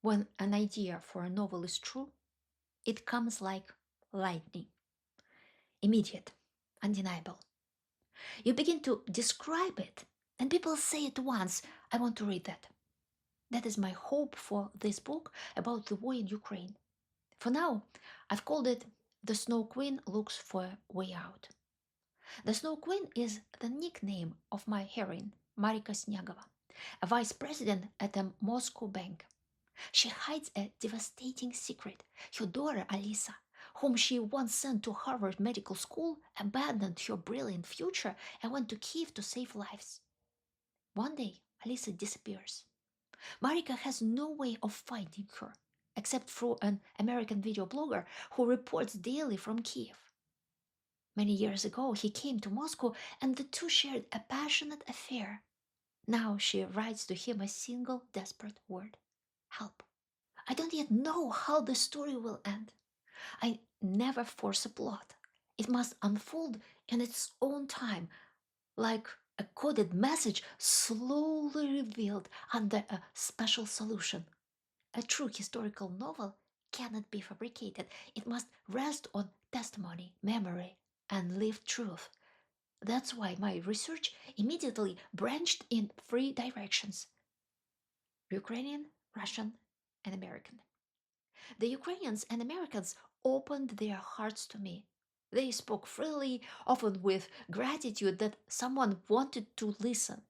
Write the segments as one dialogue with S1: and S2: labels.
S1: When an idea for a novel is true, it comes like lightning, immediate, undeniable. You begin to describe it, and people say at once, I want to read that. That is my hope for this book about the war in Ukraine. For now, I've called it The Snow Queen Looks for a Way Out. The Snow Queen is the nickname of my heroine, Marika Snegova, a vice president at a Moscow bank. She hides a devastating secret. Her daughter, Alisa, whom she once sent to Harvard Medical School, abandoned her brilliant future and went to Kiev to save lives. One day, Alisa disappears. Marika has no way of finding her, except through an American video blogger who reports daily from Kiev. Many years ago, he came to Moscow and the two shared a passionate affair. Now she writes to him a single desperate word: help. I don't yet know how the story will end. I never force a plot. It must unfold in its own time, like a coded message slowly revealed under a special solution. A true historical novel cannot be fabricated. It must rest on testimony, memory, and lived truth. That's why my research immediately branched in three directions: Ukrainian, Russian, and American. The Ukrainians and Americans opened their hearts to me. They spoke freely, often with gratitude that someone wanted to listen.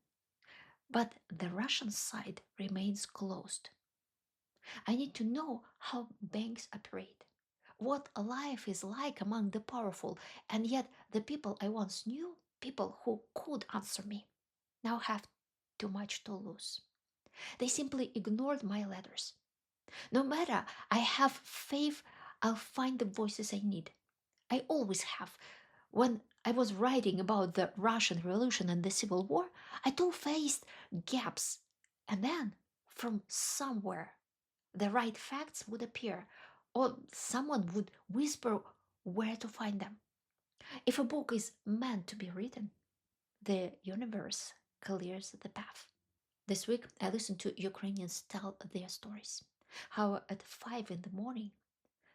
S1: But the Russian side remains closed. I need to know how banks operate, what life is like among the powerful, and yet the people I once knew, people who could answer me, now have too much to lose. They simply ignored my letters. No matter, I have faith I'll find the voices I need. I always have. When I was writing about the Russian Revolution and the Civil War, I too faced gaps. And then, from somewhere, the right facts would appear, or someone would whisper where to find them. If a book is meant to be written, the universe clears the path. This week, I listened to Ukrainians tell their stories. How at 5 in the morning,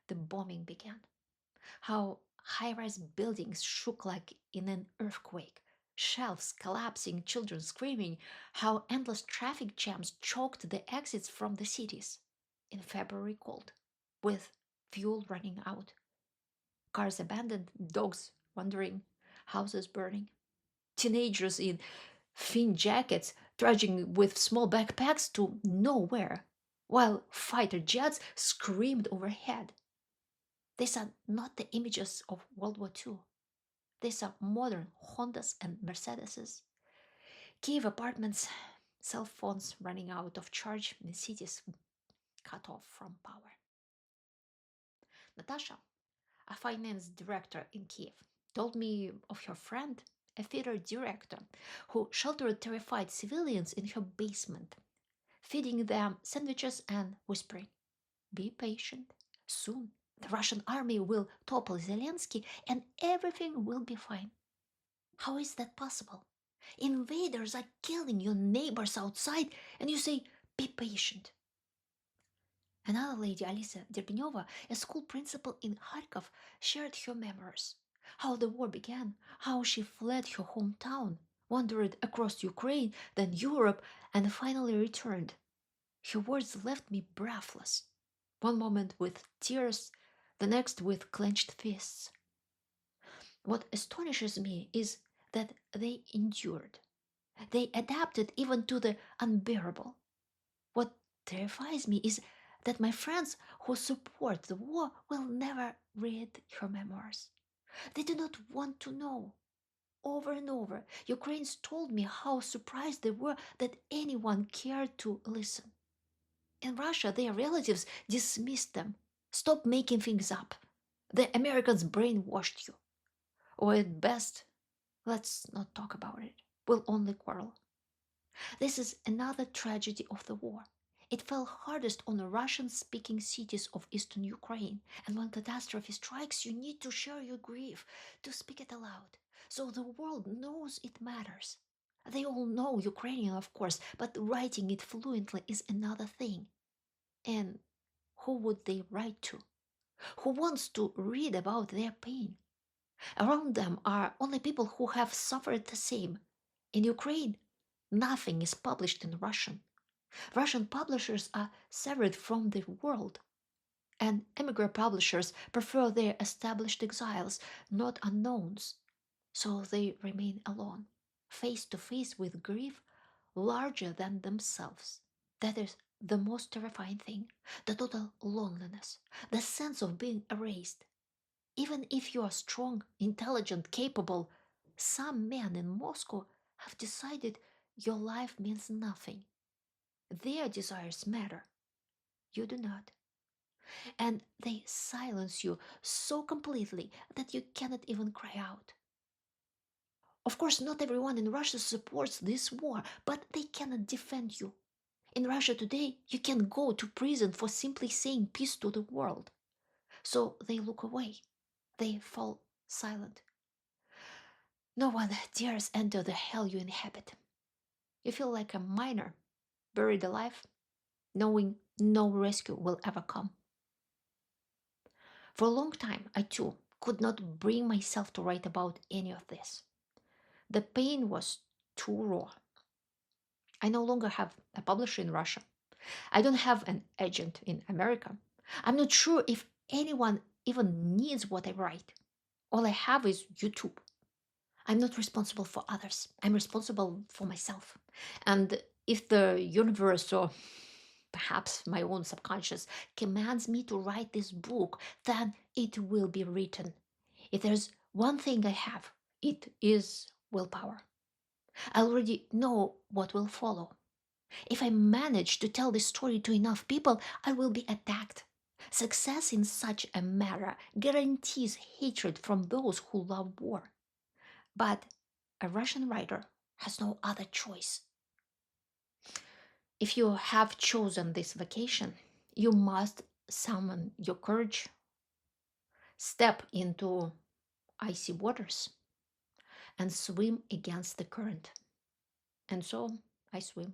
S1: the bombing began. How high rise buildings shook like in an earthquake, shelves collapsing, children screaming, how endless traffic jams choked the exits from the cities. In February cold, with fuel running out, cars abandoned, dogs wandering, houses burning, teenagers in thin jackets trudging with small backpacks to nowhere, while fighter jets screamed overhead. These are not the images of World War II. These are modern Hondas and Mercedeses. Kiev apartments, cell phones running out of charge in cities cut off from power. Natasha, a finance director in Kiev, told me of her friend, a theater director, who sheltered terrified civilians in her basement, feeding them sandwiches and whispering, be patient. Soon the Russian army will topple Zelensky and everything will be fine. How is that possible? Invaders are killing your neighbors outside and you say, be patient. Another lady, Alisa Derbenyova, a school principal in Kharkov, shared her memories. How the war began, how she fled her hometown, wandered across Ukraine, then Europe, and finally returned. Her words left me breathless. One moment with tears, the next with clenched fists. What astonishes me is that they endured. They adapted even to the unbearable. What terrifies me is that my friends who support the war will never read her memoirs. They do not want to know. Over and over, Ukrainians told me how surprised they were that anyone cared to listen. In Russia, their relatives dismissed them. Stop making things up. The Americans brainwashed you. Or at best, let's not talk about it. We'll only quarrel. This is another tragedy of the war. It fell hardest on the Russian-speaking cities of eastern Ukraine. And when catastrophe strikes, you need to share your grief, to speak it aloud, so the world knows it matters. They all know Ukrainian, of course, but writing it fluently is another thing. And who would they write to? Who wants to read about their pain? Around them are only people who have suffered the same. In Ukraine, nothing is published in Russian. Russian publishers are severed from the world, and immigrant publishers prefer their established exiles, not unknowns. So they remain alone, face to face with grief larger than themselves. That is the most terrifying thing, the total loneliness, the sense of being erased. Even if you are strong, intelligent, capable, some men in Moscow have decided your life means nothing. Their desires matter. You do not. And they silence you so completely that you cannot even cry out. Of course, not everyone in Russia supports this war, but they cannot defend you. In Russia today, you can go to prison for simply saying peace to the world. So they look away. They fall silent. No one dares enter the hell you inhabit. You feel like a miner, buried alive, knowing no rescue will ever come. For a long time, I too could not bring myself to write about any of this. The pain was too raw. I no longer have a publisher in Russia. I don't have an agent in America. I'm not sure if anyone even needs what I write. All I have is YouTube. I'm not responsible for others. I'm responsible for myself. And if the universe or perhaps my own subconscious commands me to write this book, then it will be written. If there's one thing I have, it is willpower. I already know what will follow. If I manage to tell this story to enough people, I will be attacked. Success in such a matter guarantees hatred from those who love war. But a Russian writer has no other choice. If you have chosen this vacation, you must summon your courage, step into icy waters, and swim against the current. And so I swim.